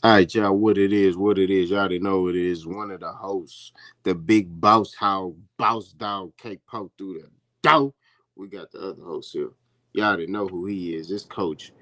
All right, y'all, what it is. Y'all already know it is. One of the hosts, the big boss how boss dog cake poke through the door. We got the other host here. Y'all already know who he is. It's Coach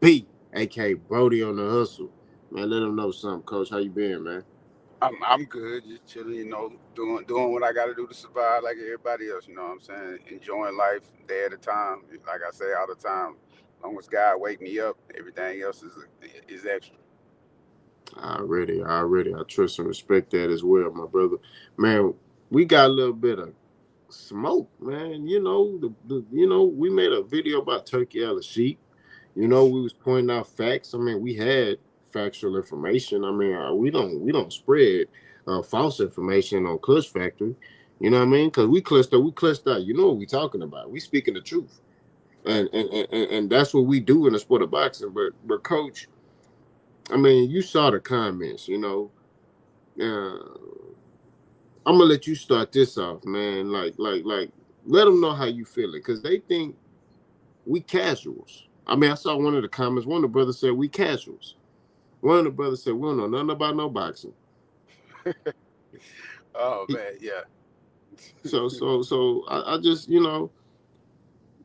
B, aka Brody on the hustle. Man, let him know something, Coach. How you been, man? I'm good, just chilling, doing what I got to do to survive like everybody else. You know what I'm saying? Enjoying life day at a time. Like I say all the time, as long as God wake me up, everything else is extra. Already. I trust and respect that as well, my brother. Man, we got a little bit of smoke, man. We made a video about Turki Alalshikh. We was pointing out facts. I mean, we had factual information. I mean, we don't spread false information on Clutch Factory. You know what I mean? Because we clutched out. You know what we talking about? We speaking the truth, Right. and that's what we do in the sport of boxing. But coach, I mean, you saw the comments. I'm gonna let you start this off, man. Like, let them know how you feeling, because they think we casuals. I mean, I saw one of the comments. One of the brothers said we casuals. One of the brothers said we don't know nothing about no boxing. Oh He, man, yeah. so I just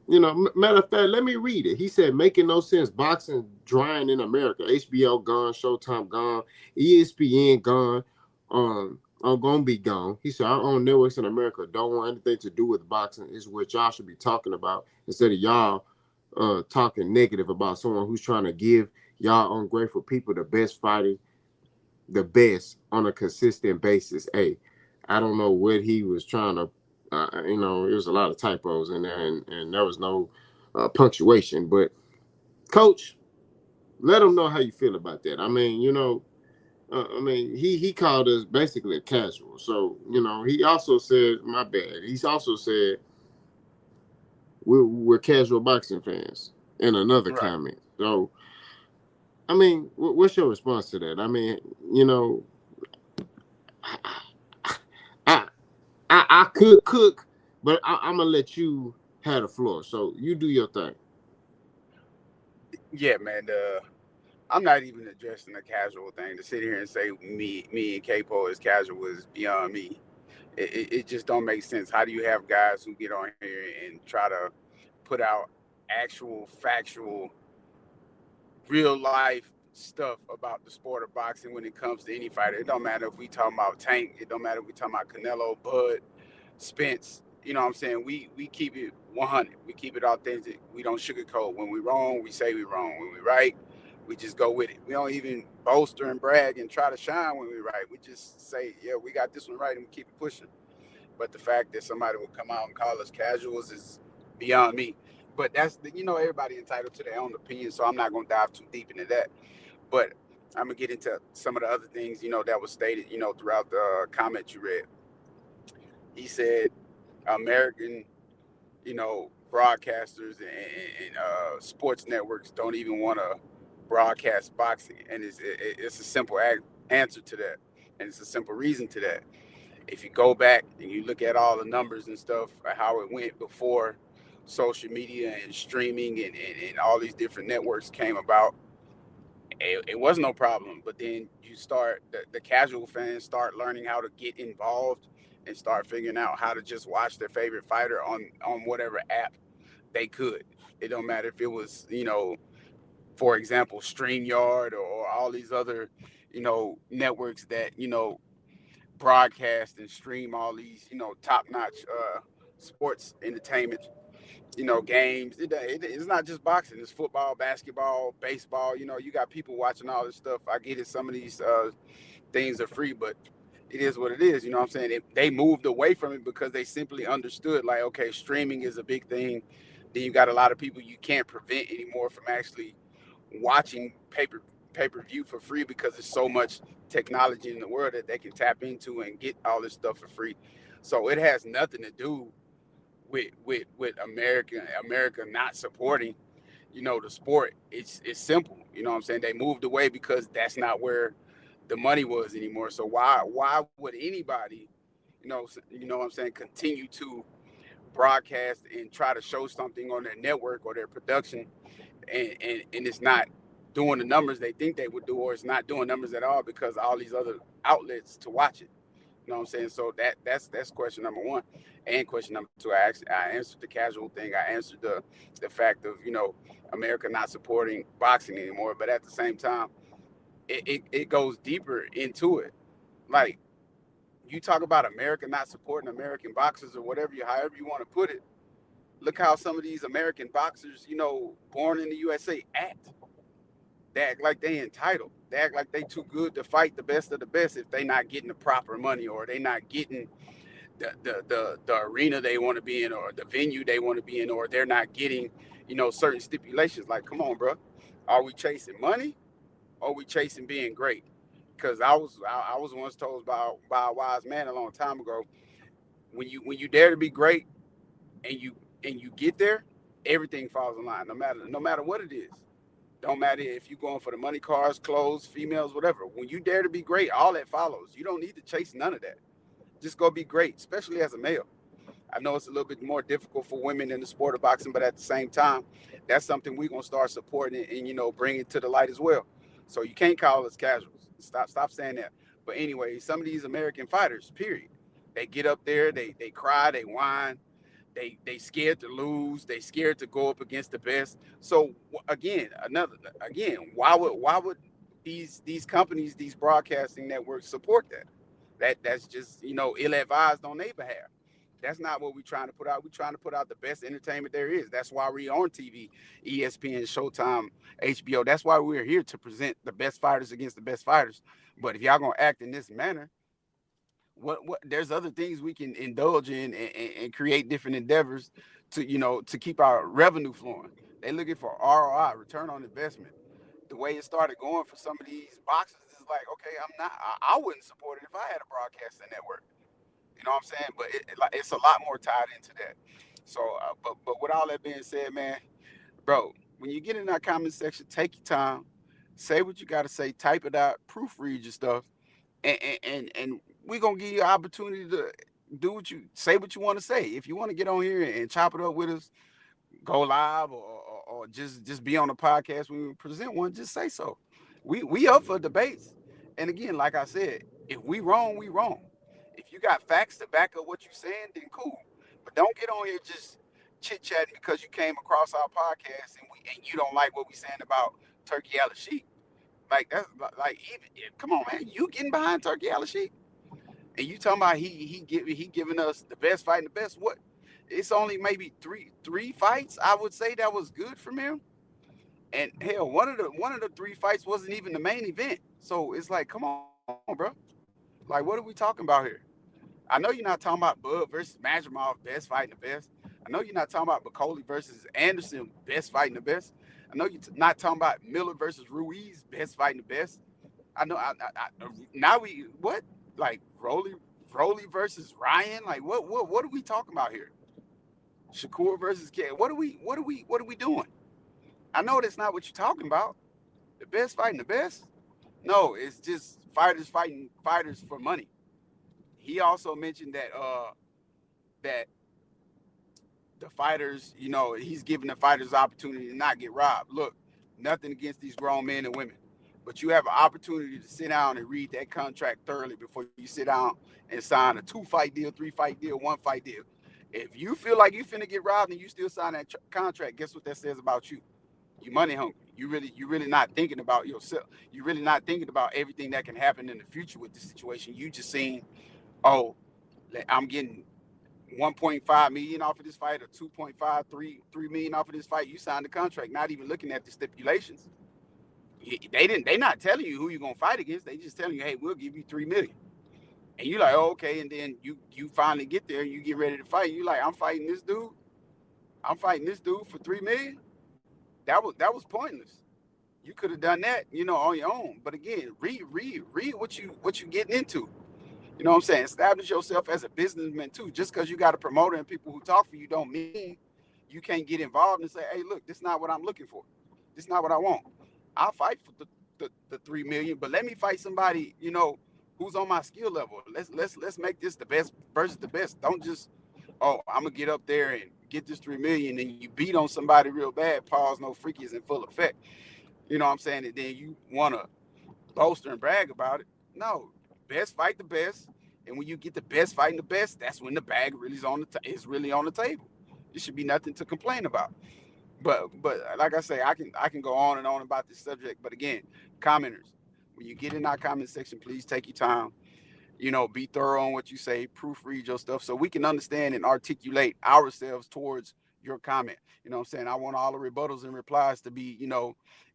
matter of fact, let me read it. He said, making no sense. Boxing drying in America. HBO gone, Showtime gone, ESPN gone, I'm gonna be gone. He said, our own networks in America don't want anything to do with boxing. Is what y'all should be talking about instead of y'all talking negative about someone who's trying to give y'all ungrateful people the best fighting, the best on a consistent basis. Hey, I don't know what he was trying to. There was a lot of typos in there, and there was no punctuation. But coach, let them know how you feel about that. I mean, he called us basically a casual. So he also said, my bad. He's also said we're casual boxing fans in another Right. comment. So I mean, what's your response to that? I mean, you know, I I could cook, but I'm gonna let you have the floor. So you do your thing. Yeah, man. I'm not even addressing the casual thing. To sit here and say me and Capo is casual is beyond me. It just don't make sense. How do you have guys who get on here and try to put out actual factual real life stuff about the sport of boxing when it comes to any fighter? It don't matter if we talking about Tank, it don't matter if we talking about Canelo, Bud, Spence. You know what I'm saying? We keep it 100. We keep it authentic. We don't sugarcoat. When we wrong, we say we wrong. When we right, we just go with it. We don't even bolster and brag and try to shine when we right. We just say, yeah, we got this one right, and we keep it pushing. But the fact that somebody will come out and call us casuals is beyond me. But that's everybody entitled to their own opinion, so I'm not gonna dive too deep into that. But I'm gonna get into some of the other things that was stated throughout the comment you read. He said American broadcasters and sports networks don't even want to broadcast boxing, and it's a simple answer to that, and it's a simple reason to that. If you go back and you look at all the numbers and stuff, how it went before social media and streaming and all these different networks came about, it was no problem. But then you start the casual fans start learning how to get involved and start figuring out how to just watch their favorite fighter on whatever app they could. It don't matter if it was for example, StreamYard or all these other networks that broadcast and stream all these top notch sports entertainment games. It's not just boxing. It's football, basketball, baseball. You got people watching all this stuff. I get it. Some of these things are free, but it is what it is. You know what I'm saying? They moved away from it because they simply understood, like, okay, streaming is a big thing. Then you got a lot of people you can't prevent anymore from actually watching pay per view for free because there's so much technology in the world that they can tap into and get all this stuff for free. So it has nothing to do with America not supporting the sport. It's simple. You know what I'm saying? They moved away because that's not where the money was anymore. So why would anybody what I'm saying, continue to broadcast and try to show something on their network or their production, and it's not doing the numbers they think they would do, or it's not doing numbers at all because of all these other outlets to watch it. You know what I'm saying? So that's question number one. And question number two, I answered the casual thing. I answered the fact of, America not supporting boxing anymore. But at the same time, it goes deeper into it. Like, you talk about America not supporting American boxers or whatever however you want to put it. Look how some of these American boxers, born in the USA act. They act like they entitled. They act like they too good to fight the best of the best if they not getting the proper money, or they not getting the arena they want to be in, or the venue they want to be in, or they're not getting, certain stipulations. Like, come on, bro. Are we chasing money, or are we chasing being great? Because I was once told by a wise man a long time ago, when you dare to be great, and you get there, everything falls in line, no matter what it is. Don't matter if you're going for the money, cars, clothes, females, whatever. When you dare to be great, all that follows. You don't need to chase none of that. Just go be great, especially as a male. I know it's a little bit more difficult for women in the sport of boxing, but at the same time, that's something we're gonna start supporting and bring it to the light as well. So you can't call us casuals. Stop saying that. But anyway, some of these American fighters, period, they get up there, they cry, they whine, they scared to lose, they scared to go up against the best. So again, why would these companies, these broadcasting networks support that? That's just ill advised on their behalf. That's not what we're trying to put out. We're trying to put out the best entertainment there is. That's why we're on TV, ESPN, Showtime, HBO. That's why we're here to present the best fighters against the best fighters. But if y'all gonna act in this manner, what there's other things we can indulge in, and create different endeavors to keep our revenue flowing. They looking for ROI, return on investment. The way it started going for some of these boxes is like, okay, I wouldn't support it if I had a broadcasting network. You know what I'm saying? But it's a lot more tied into that. So, but with all that being said, man, bro, when you get in that comment section, take your time, say what you got to say, type it out, proofread your stuff, and we're gonna give you an opportunity to do what you want to say. If you want to get on here and chop it up with us, go live, or just be on the podcast when we present one, just say so. We up for debates. And again, like I said, if we wrong, we wrong. If you got facts to back up what you're saying, then cool. But don't get on here just chit chatting because you came across our podcast and you don't like what we saying about Turkey Alalshikh. Like, that's like, even come on, man, you getting behind Turkey Alalshikh, and you talking about he giving us the best fight and the best what? It's only maybe three fights I would say that was good from him, and hell, one of the three fights wasn't even the main event. So it's like, come on, bro, like, what are we talking about here? I know you're not talking about Bud versus Majimov, best fighting the best. I know you're not talking about McCauley versus Anderson, best fighting the best. I know you're not talking about Miller versus Ruiz, best fighting the best. I know. Now we what? Like Rolly versus Ryan? Like, what are we talking about here? Shakur versus K. What are we doing? I know that's not what you're talking about. The best fighting the best? No, it's just fighters fighting fighters for money. He also mentioned that the fighters, he's giving the fighters the opportunity to not get robbed. Look, nothing against these grown men and women, but you have an opportunity to sit down and read that contract thoroughly before you sit down and sign a 2-fight deal, 3-fight deal, 1-fight deal. If you feel like you finna get robbed and you still sign that contract, guess what that says about you? You money hungry. You really not thinking about yourself. You really not thinking about everything that can happen in the future with this situation. You just saying, oh, I'm getting 1.5 million off of this fight, or 2.5, 3 million off of this fight. You signed the contract, not even looking at the stipulations. They not telling you who you're gonna fight against. They just telling you, hey, we'll give you 3 million. And you like, oh, okay, and then you finally get there and you get ready to fight. You like, I'm fighting this dude. I'm fighting this dude for 3 million. That was pointless. You could have done that, on your own. But again, read what you getting into. You know what I'm saying? Establish yourself as a businessman too. Just because you got a promoter and people who talk for you don't mean you can't get involved and say, hey, look, this is not what I'm looking for. This is not what I want. I'll fight for the 3 million, but let me fight somebody, who's on my skill level. Let's make this the best versus the best. Don't just, oh, I'm gonna get up there and get this 3 million and you beat on somebody real bad. Pause, no freaky is in full effect. You know what I'm saying? And then you want to boast and brag about it. No, best fight the best. And when you get the best fighting the best, that's when the bag really is really on the table. It should be nothing to complain about. But like I say, I can go on and on about this subject. But again, commenters, when you get in our comment section, please take your time. Be thorough on what you say, proofread your stuff so we can understand and articulate ourselves towards your comment. You know what I'm saying? I want all the rebuttals and replies to be,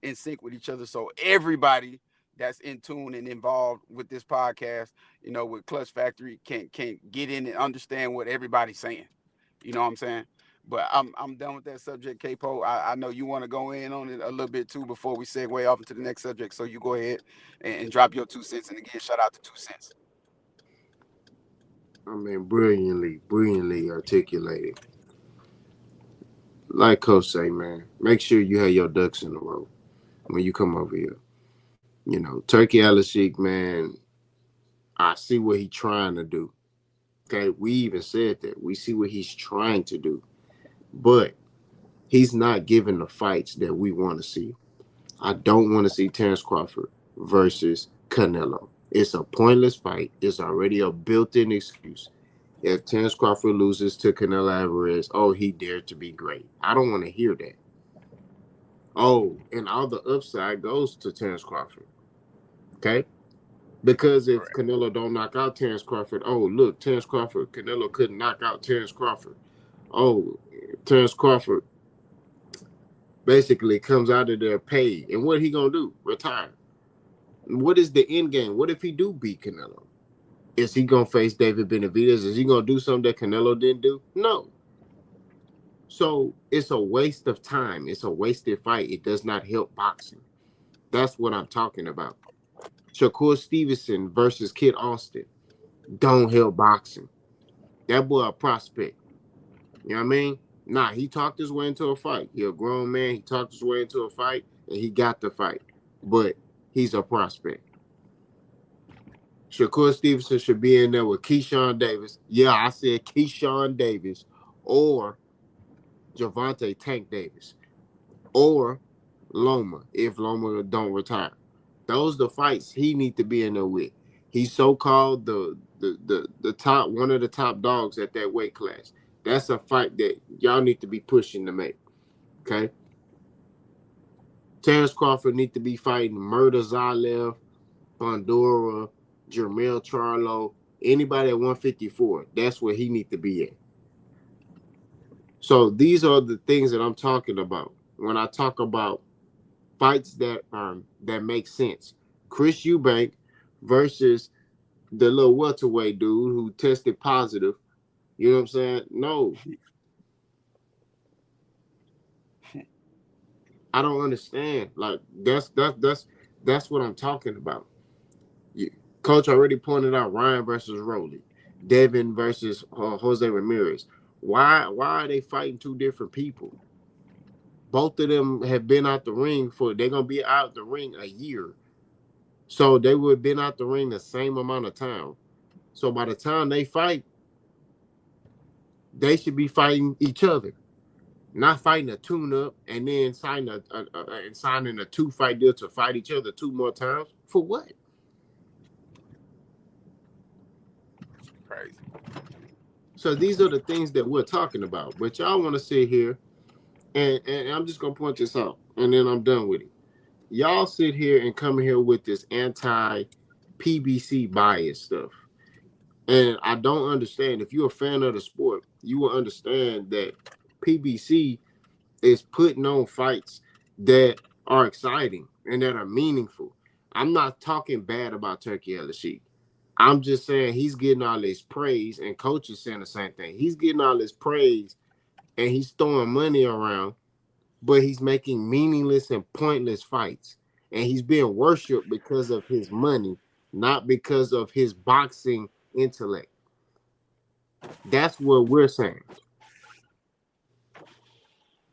in sync with each other. So everybody that's in tune and involved with this podcast, with Clutch Factory can get in and understand what everybody's saying. You know what I'm saying? But I'm done with that subject, Capo. I know you want to go in on it a little bit too before we segue off into the next subject. So you go ahead and drop your 2 cents. And again, shout out to 2 cents. I mean, brilliantly articulated. Like Coach say, man, make sure you have your ducks in a row when you come over here. Turki Alalshikh, man, I see what he's trying to do. Okay, we even said that. We see what he's trying to do. But he's not giving the fights that we want to see. I don't want to see Terrence Crawford versus Canelo. It's a pointless fight. It's already a built-in excuse. If Terrence Crawford loses to Canelo Alvarez, oh, he dared to be great. I don't want to hear that. Oh, and all the upside goes to Terrence Crawford. Okay? Because if Correct. Canelo don't knock out Terrence Crawford, oh, look, Terrence Crawford, Canelo couldn't knock out Terrence Crawford. Oh, Terrence Crawford basically comes out of there paid. And what he going to do? Retire. What is the end game? What if he do beat Canelo? Is he going to face David Benavidez? Is he going to do something that Canelo didn't do? No. So it's a waste of time. It's a wasted fight. It does not help boxing. That's what I'm talking about. Shakur Stevenson versus Kid Austin don't help boxing. That boy a prospect. You know what I mean? Nah, he talked his way into a fight. He a grown man. He talked his way into a fight, and he got the fight. But he's a prospect. Shakur Stevenson should be in there with Keyshawn Davis. Yeah, I said Keyshawn Davis or Javante Tank Davis or Loma if Loma don't retire. Those the fights he need to be in there with. He's so called the top one of the top dogs at that weight class. That's a fight that y'all need to be pushing to make. Okay. Terrence Crawford need to be fighting Murder Zalev, Fondora, Jermell Charlo, anybody at 154. That's where he need to be at. So these are the things that I'm talking about when I talk about fights that make sense. Chris Eubank versus the little welterweight dude who tested positive. You know what I'm saying? No, I don't understand. Like that's what I'm talking about. You, Coach already pointed out Ryan versus Rowley, Devin versus Jose Ramirez. Why are they fighting two different people? Both of them have been out the ring they're gonna be out the ring a year. So they would have been out the ring the same amount of time. So by the time they fight, they should be fighting each other, not fighting a tune-up and then signing a two-fight deal to fight each other two more times. For what? Crazy. So these are the things that we're talking about. But y'all want to sit here and I'm just gonna point this out, and then I'm done with it. Y'all sit here and come here with this anti-PBC bias stuff. And I don't understand. If you're a fan of the sport, you will understand that PBC is putting on fights that are exciting and that are meaningful. I'm not talking bad about Turki Alalshikh. I'm just saying he's getting all this praise, and coach is saying the same thing. He's getting all this praise and he's throwing money around, but he's making meaningless and pointless fights. And he's being worshipped because of his money, not because of his boxing intellect. That's what we're saying.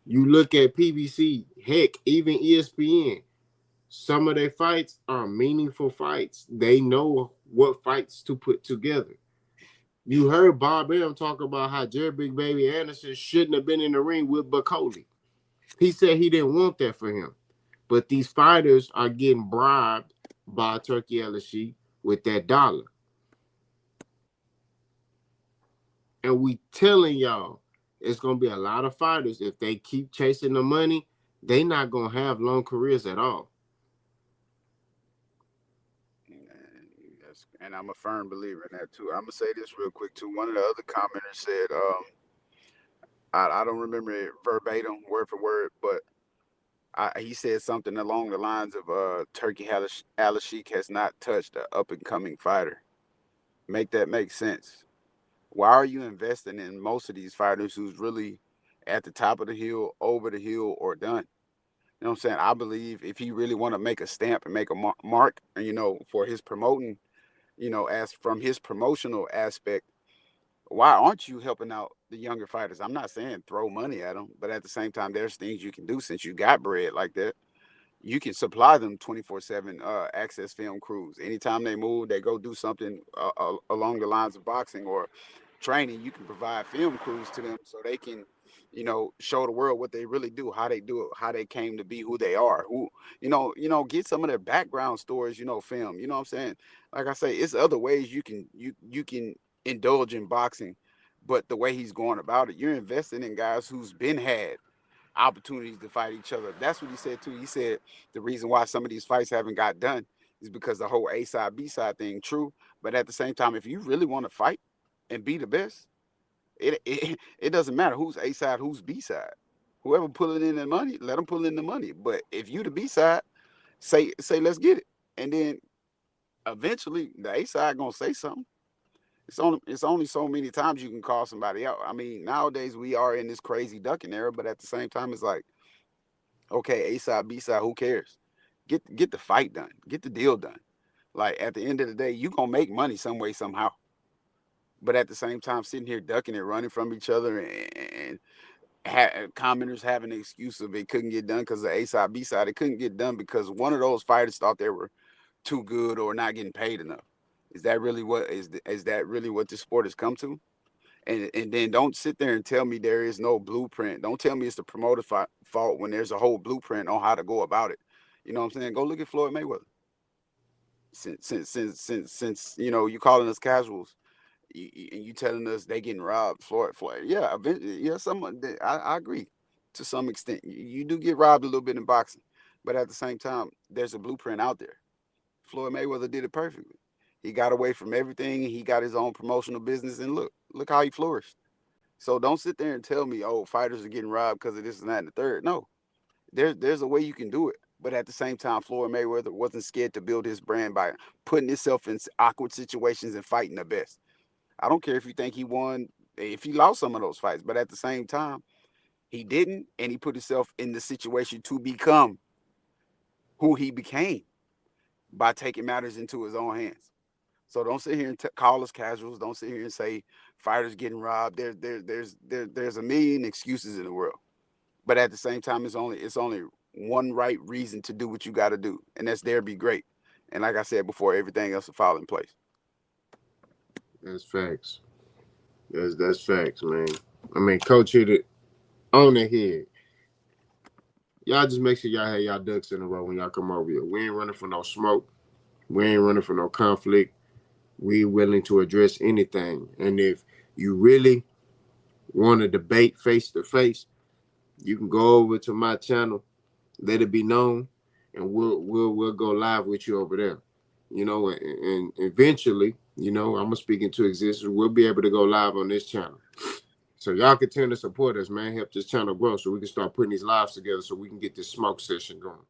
You look at PBC, heck, even ESPN, some of their fights are meaningful fights. They know what fights to put together. You heard Bob Arum talk about how Jared Big Baby Anderson shouldn't have been in the ring with Bacoli. He said he didn't want that for him. But these fighters are getting bribed by Turki Alalshikh with that dollar. And we telling y'all, it's gonna be a lot of fighters. If they keep chasing the money, they not gonna have long careers at all. And I'm a firm believer in that too. I'm gonna say this real quick too. One of the other commenters said, I don't remember it verbatim, word for word, but he said something along the lines of Turkey Alalshikh has not touched an up and coming fighter. Make that make sense? Why are you investing in most of these fighters who's really at the top of the hill, over the hill, or done? You know what I'm saying? I believe if he really want to make a stamp and make a mark, for his promoting, as from his promotional aspect, why aren't you helping out the younger fighters? I'm not saying throw money at them, but at the same time, there's things you can do since you got bread like that. You can supply them 24/7 access film crews. Anytime they move, they go do something along the lines of boxing or training. You can provide film crews to them so they can, show the world what they really do it, how they came to be who they are. Who, get some of their background stories. Film. You know what I'm saying? Like I say, it's other ways you can indulge in boxing, but the way he's going about it, you're investing in guys who's been had opportunities to fight each other. That's what he said too. He said the reason why some of these fights haven't got done is because the whole A side B side thing. True, but at the same time, if you really want to fight and be the best, it doesn't matter who's A side, who's B side. Whoever pulling in the money, let them pull in the money. But if you the B side, say let's get it, and then eventually the A side gonna say something. It's only so many times you can call somebody out. I mean, nowadays we are in this crazy ducking era, but at the same time, it's like, okay, A side, B side, who cares? Get the fight done, get the deal done. Like at the end of the day, you gonna make money some way somehow. But at the same time, sitting here ducking and running from each other, and commenters having an excuse of it couldn't get done because of A side, B side, it couldn't get done because one of those fighters thought they were too good or not getting paid enough. Is that really what this sport has come to? And then don't sit there and tell me there is no blueprint. Don't tell me it's the promoter's fault when there's a whole blueprint on how to go about it. You know what I'm saying? Go look at Floyd Mayweather. Since you calling us casuals, and you telling us they getting robbed. Floyd, yeah, eventually, yeah. I agree to some extent. You do get robbed a little bit in boxing, but at the same time, there's a blueprint out there. Floyd Mayweather did it perfectly. He got away from everything. He got his own promotional business, and look how he flourished. So don't sit there and tell me, oh, fighters are getting robbed because of this and that and the third. No, there's a way you can do it. But at the same time, Floyd Mayweather wasn't scared to build his brand by putting himself in awkward situations and fighting the best. I don't care if you think he won, if he lost some of those fights, but at the same time, he didn't, and he put himself in the situation to become who he became by taking matters into his own hands. So don't sit here and call us casuals. Don't sit here and say fighters getting robbed. There's a million excuses in the world, but at the same time, it's only one right reason to do what you got to do, and that's there be great. And like I said before, everything else will fall in place. That's facts. That's facts, man. I mean, coach hit it on the head. Y'all just make sure y'all have y'all ducks in a row when y'all come over here. We ain't running for no smoke. We ain't running for no conflict. We willing to address anything. And if you really want to debate face to face, you can go over to my channel, let it be known, and we'll go live with you over there. And eventually, I'm gonna speak into existence. We'll be able to go live on this channel. So y'all continue to support us, man. Help this channel grow so we can start putting these lives together so we can get this smoke session going.